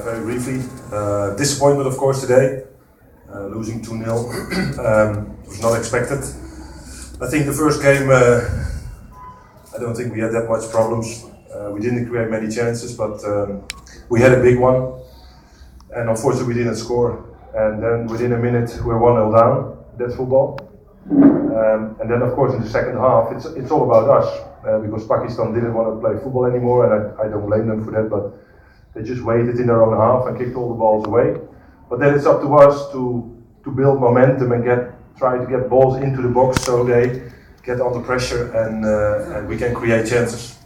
very briefly. Disappointment, of course, today. Losing 2-0 was not expected. I think the first game, I don't think we had that much problems. We didn't create many chances, but we had a big one. And unfortunately, we didn't score. And then within a minute, we're 1-0 down. That's football. And then, of course, in the second half, it's all about us. Because Pakistan didn't want to play football anymore, and I don't blame them for that, but they just waited in their own half and kicked all the balls away. But then it's up to us to build momentum and try to get balls into the box so they get under pressure and we can create chances.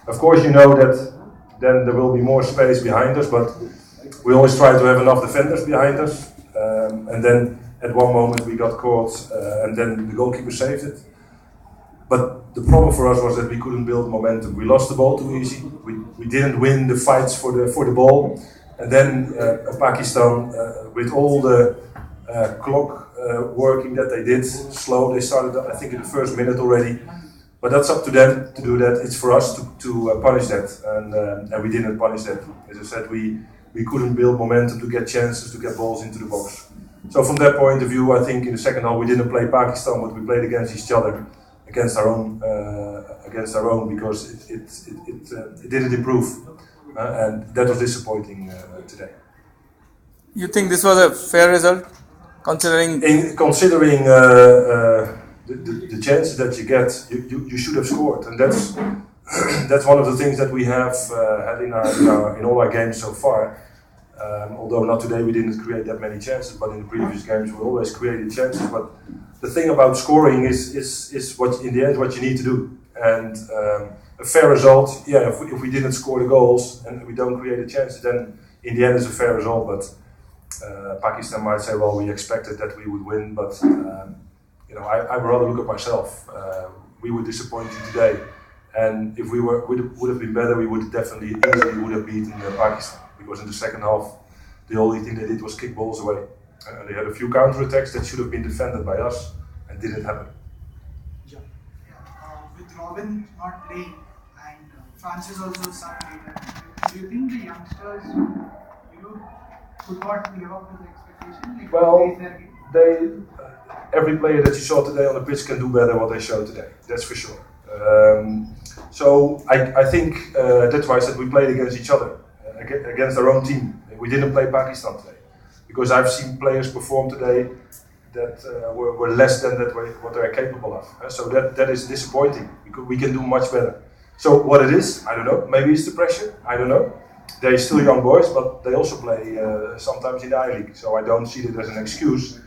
Of course, you know that then there will be more space behind us, but we always try to have enough defenders behind us. And then at one moment we got caught and then the goalkeeper saved it. But the problem for us was that we couldn't build momentum. We lost the ball too easy. We didn't win the fights for the ball. And then Pakistan, with all the clock working that they did, slow. They started, I think, in the first minute already. But that's up to them to do that. It's for us to punish that, and we didn't punish that. As I said, we couldn't build momentum to get chances, to get balls into the box. So from that point of view, I think in the second half we didn't play Pakistan, but we played against each other. Against our own, because it didn't improve, and that was disappointing today. You think this was a fair result, considering? Considering the chances that you get, you should have scored, and that's one of the things that we have had in all our games so far. Although not today, we didn't create that many chances, but in the previous games we always created chances. But the thing about scoring is what in the end what you need to do, and a fair result. Yeah, if we didn't score the goals and we don't create the chances, then in the end it's a fair result. But Pakistan might say, well, we expected that we would win, but I would rather look at myself. We were disappointed today, and if we would have been better, we would definitely easily would have beaten Pakistan. Because in the second half, the only thing they did was kick balls away. They had a few counter-attacks that should have been defended by us and didn't happen. Yeah. With Robin not playing and Francis also some later, do you think the youngsters, could not live up to the expectation? Well, every player that you saw today on the pitch can do better than what they showed today. That's for sure. So I think that's why I said we played against each other. Against our own team. We didn't play Pakistan today. Because I've seen players perform today that were less than what they're capable of. So that is disappointing. We can do much better. So what it is, I don't know. Maybe it's the pressure, I don't know. They're still young boys, but they also play sometimes in the I-League. So I don't see it as an excuse.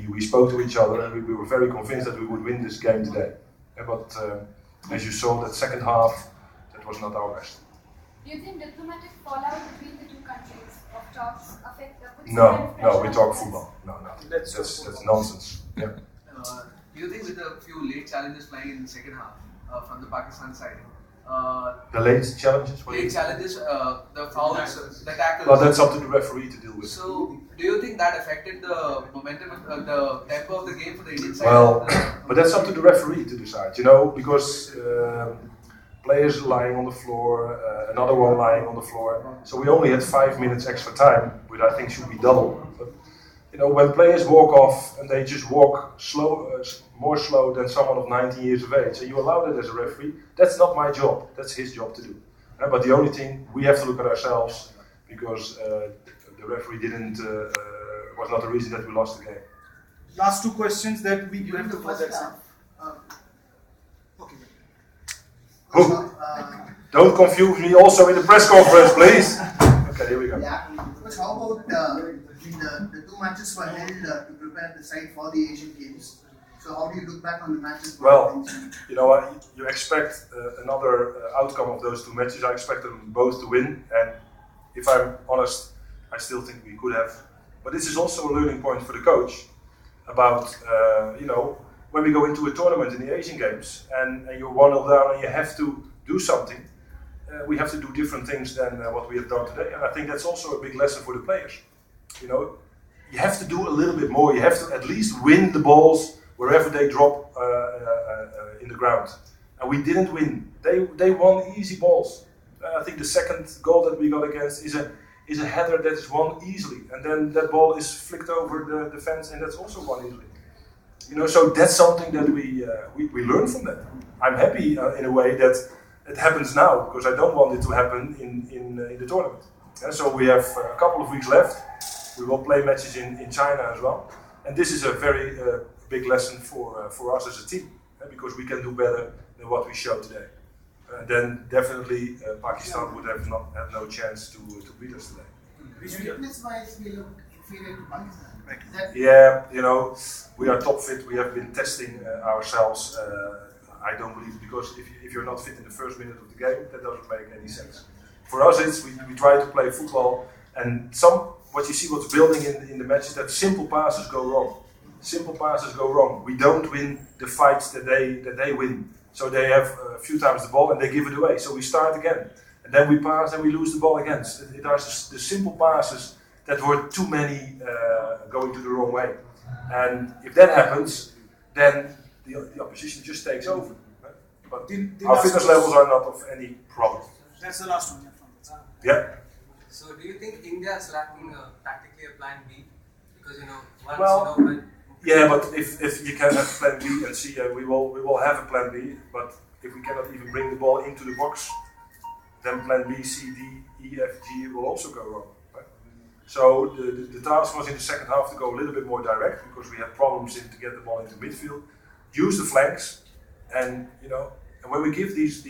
We spoke to each other and we were very convinced that we would win this game today. But as you saw, that second half, that was not our best. Do you think diplomatic fallout between the two countries of talks affect the? No, we talk football. No, that's nonsense. Yeah. Do you think with a few late challenges flying in the second half from the Pakistan side? The late challenges? Late challenges, the fouls, the tackles. Well, that's up to the referee to deal with. So, do you think that affected the momentum, the tempo of the game for the Indian side? Well, but that's up to the referee to decide, because players lying on the floor, another one lying on the floor. So we only had 5 minutes extra time, which I think should be double. But, when players walk off and they just walk slow, more slow than someone of 19 years of age, and you allow that as a referee, that's not my job. That's his job to do. But the only thing, we have to look at ourselves, because the referee was not the reason that we lost the game. Last two questions that we have to pose. Okay. Don't confuse me also in the press conference, please. Okay, here we go. Yeah, but how about the two matches were held to prepare the side for the Asian Games? So how do you look back on the matches? Well, you expect another outcome of those two matches. I expect them both to win, and if I'm honest, I still think we could have. But this is also a learning point for the coach about, when we go into a tournament in the Asian Games and you're 1-0 down and you have to do something, we have to do different things than what we have done today. And I think that's also a big lesson for the players. You have to do a little bit more. You have to at least win the balls wherever they drop in the ground. And we didn't win. They won easy balls. I think the second goal that we got against is a header that is won easily, and then that ball is flicked over the defense, and that's also won easily. You know, so that's something that we learn from that. I'm happy in a way that it happens now, because I don't want it to happen in the tournament. So we have a couple of weeks left. We will play matches in China as well, and this is a very big lesson for us as a team, because we can do better than what we showed today. Then definitely Pakistan would have no chance to beat us today. Fitness-wise, we look inferior to Pakistan. Yeah, you know, we are top fit. We have been testing ourselves. I don't believe, because if you're not fit in the first minute of the game, that doesn't make any sense. For us, we try to play football, and what you see what's building in the match is that simple passes go wrong. Simple passes go wrong. We don't win the fights that they win. So they have a few times the ball and they give it away. So we start again, and then we pass and we lose the ball again. It are the simple passes that were too many going to the wrong way. And if that happens, then the opposition just takes over. But our fitness levels are not of any problem. That's the last one. Yeah. So do you think India is lacking tactically a plan B? Because once Well, yeah, but if you can have plan B and C, we will have a plan B. But if we cannot even bring the ball into the box, then plan B, C, D, E, F, G will also go wrong. Right? So the task was in the second half to go a little bit more direct, because we had problems to get the ball into midfield, use the flanks, and and when we give these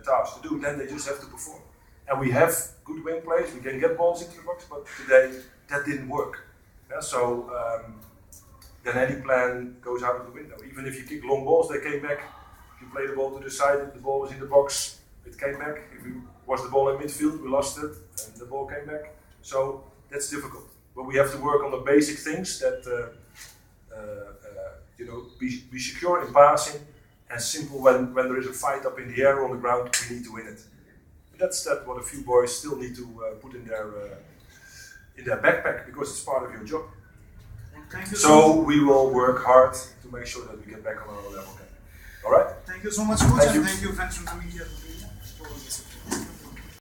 tasks to do, then they just have to perform. And we have good wing plays, we can get balls into the box, but today that didn't work. Yeah, so then any plan goes out of the window. Even if you kick long balls, they came back. If you play the ball to the side, the ball was in the box, it came back. If it was the ball in midfield, we lost it, and the ball came back. So that's difficult. But we have to work on the basic things that, be secure in passing, and simple when there is a fight up in the air or on the ground, we need to win it. That's what a few boys still need to put in their backpack, because it's part of your job. Thank you So we will work hard to make sure that we get back on our level again. All right? Thank you so much, coach, Thank you. and thank you, friends from the media, for this.